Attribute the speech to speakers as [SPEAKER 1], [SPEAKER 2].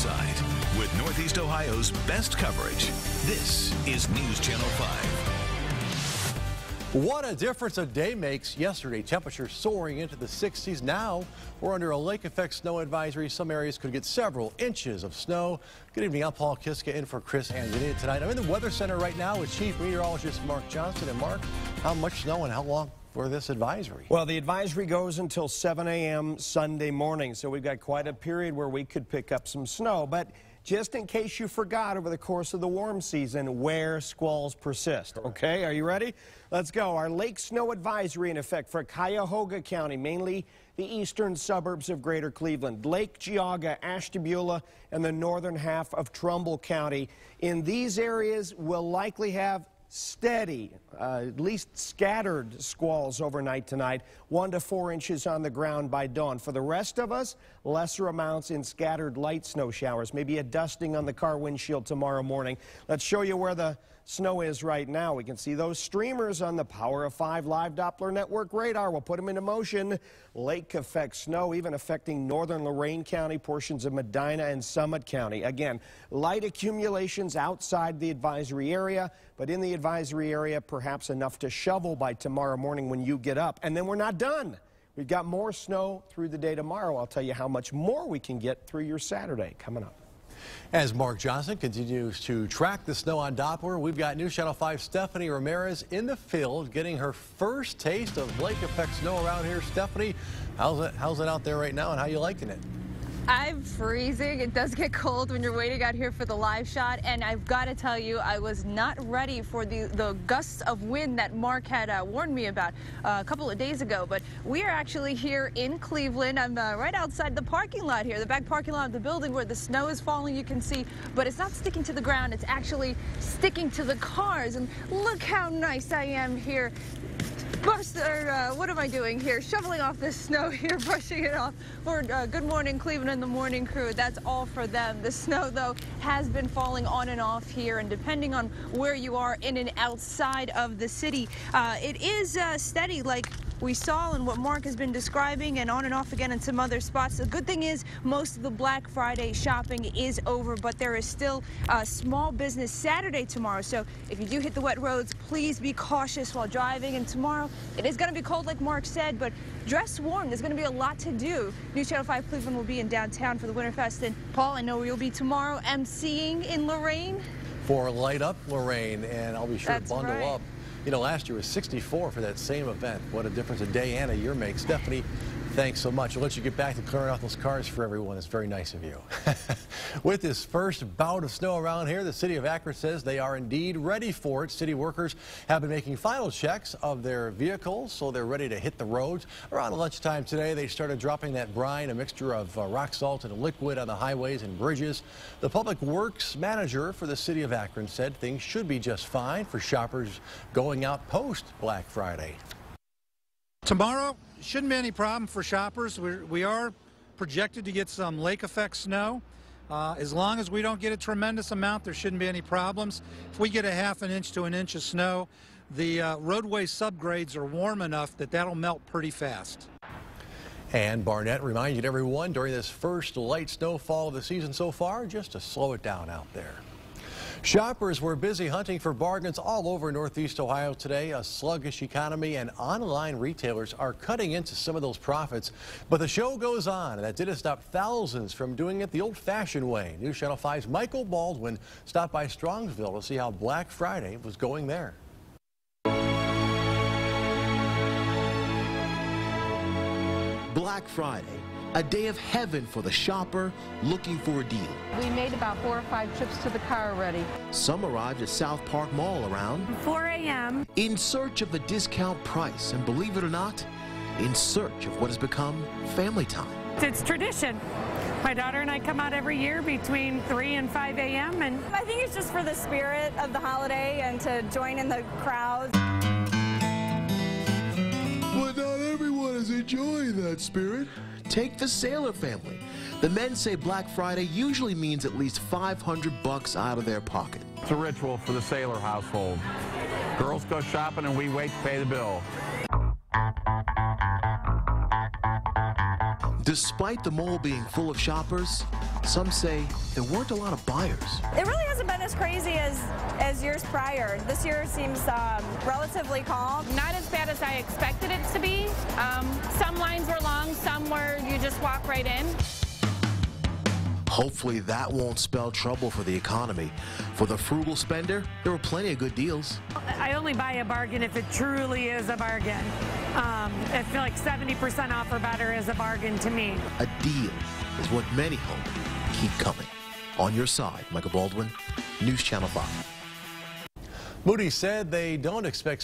[SPEAKER 1] side with Northeast Ohio's best coverage. This is News Channel 5.
[SPEAKER 2] What a difference a day makes. Yesterday, temperatures soaring into the 60s. Now, we're under a lake effect snow advisory. Some areas could get several inches of snow. Good evening. I'm Paul Kiska in for Chris Angelini tonight. I'm in the Weather Center right now with Chief Meteorologist Mark Johnson. And Mark, how much snow and how long for this advisory?
[SPEAKER 3] Well, the advisory goes until 7 a.m. Sunday morning, so we've got quite a period where we could pick up some snow. But just in case you forgot, over the course of the warm season, where squalls persist. Okay, are you ready? Let's go. Our lake snow advisory in effect for Cuyahoga County, mainly the eastern suburbs of Greater Cleveland, Lake Geauga, Ashtabula, and the northern half of Trumbull County. In these areas, we'll likely have steady, at least scattered squalls overnight tonight, 1 to 4 inches on the ground by dawn. For the rest of us, lesser amounts in scattered light snow showers, maybe a dusting on the car windshield tomorrow morning. Let's show you where the snow is right now. We can see those streamers on the Power of 5 live Doppler network radar. We'll put them into motion. Lake effect snow even affecting northern Lorain County, portions of Medina and Summit County. Again, light accumulations outside the advisory area, but in the advisory area, perhaps enough to shovel by tomorrow morning when you get up. And then we're not done. We've got more snow through the day tomorrow. I'll tell you how much more we can get through your Saturday coming up.
[SPEAKER 2] As Mark Johnson continues to track the snow on Doppler, we've got News Channel 5 Stephanie Ramirez in the field getting her first taste of lake effect snow around here. Stephanie, how's it out there right now and how you liking it?
[SPEAKER 4] I'm freezing. It does get cold when you're waiting out here for the live shot, and I've got to tell you, I was not ready for the gusts of wind that Mark had warned me about a couple of days ago. But we are actually here in Cleveland. I'm right outside the parking lot here, the back parking lot of the building where the snow is falling, you can see, but it's not sticking to the ground. It's actually sticking to the cars, and look how nice I am here. What am I doing here? Shoveling off this snow here, brushing it off for Good Morning Cleveland and the morning crew. That's all for them. The snow, though, has been falling on and off here, and depending on where you are in and outside of the city, it is steady like we saw and what Mark has been describing, and on and off again in some other spots. The good thing is most of the Black Friday shopping is over, but there is still a small business Saturday tomorrow. So if you do hit the wet roads, please be cautious while driving. And tomorrow, it is going to be cold like Mark said, but dress warm. There's going to be a lot to do. News Channel 5 Cleveland will be in downtown for the Winterfest. And Paul, I know where you'll be tomorrow emceeing in Lorain.
[SPEAKER 2] For Light Up Lorain, and I'll be sure to bundle
[SPEAKER 4] right.
[SPEAKER 2] up. You know, last year was 64 for that same event. What a difference a day and a year makes. Stephanie, thanks so much. I'll let you get back to clearing out those cars for everyone. It's very nice of you. With this first bout of snow around here, the city of Akron says they are indeed ready for it. City workers have been making final checks of their vehicles, so they're ready to hit the roads. Around lunchtime today, they started dropping that brine, a mixture of rock salt and liquid on the highways and bridges. The public works manager for the city of Akron said things should be just fine for shoppers going out post Black Friday.
[SPEAKER 5] Tomorrow shouldn't be any problem for shoppers. We are projected to get some lake effect snow. As long as we don't get a tremendous amount, there shouldn't be any problems. If we get a ½ inch to an inch of snow, the roadway subgrades are warm enough that that'll melt pretty fast.
[SPEAKER 2] And Barnett reminded everyone during this first light snowfall of the season so far just to slow it down out there. Shoppers were busy hunting for bargains all over Northeast Ohio today. A sluggish economy and online retailers are cutting into some of those profits. But the show goes on, and that didn't stop thousands from doing it the old-fashioned way. News Channel 5's Michael Baldwin stopped by Strongsville to see how Black Friday was going there.
[SPEAKER 6] Black Friday, a day of heaven for the shopper looking for a deal.
[SPEAKER 7] We made about 4 or 5 trips to the car already.
[SPEAKER 6] Some arrived at South Park Mall around
[SPEAKER 7] 4 a.m.
[SPEAKER 6] in search of a discount price, and believe it or not, in search of what has become family time.
[SPEAKER 8] It's tradition. My daughter and I come out every year between 3 and 5 a.m. and
[SPEAKER 9] I think it's just for the spirit of the holiday and to join in the crowd.
[SPEAKER 6] But not everyone is enjoying that spirit. Take the Sailor family. The men say Black Friday usually means at least $500 out of their pocket.
[SPEAKER 10] It's a ritual for the Sailor household. Girls go shopping and we wait to pay the bill.
[SPEAKER 6] Despite the mall being full of shoppers, some say there weren't a lot of buyers.
[SPEAKER 9] It really hasn't been as crazy as years prior. This year seems relatively calm.
[SPEAKER 7] Not as bad as I expected it to be. Some lines were long, some were you just walk right in.
[SPEAKER 6] Hopefully that won't spell trouble for the economy. For the frugal spender, there were plenty of good deals.
[SPEAKER 8] I only buy a bargain if it truly is a bargain. I feel like 70% off or better is a bargain to me.
[SPEAKER 6] A deal is what many hope keep coming. On your side, Michael Baldwin, News Channel 5.
[SPEAKER 2] Moody's said they don't expect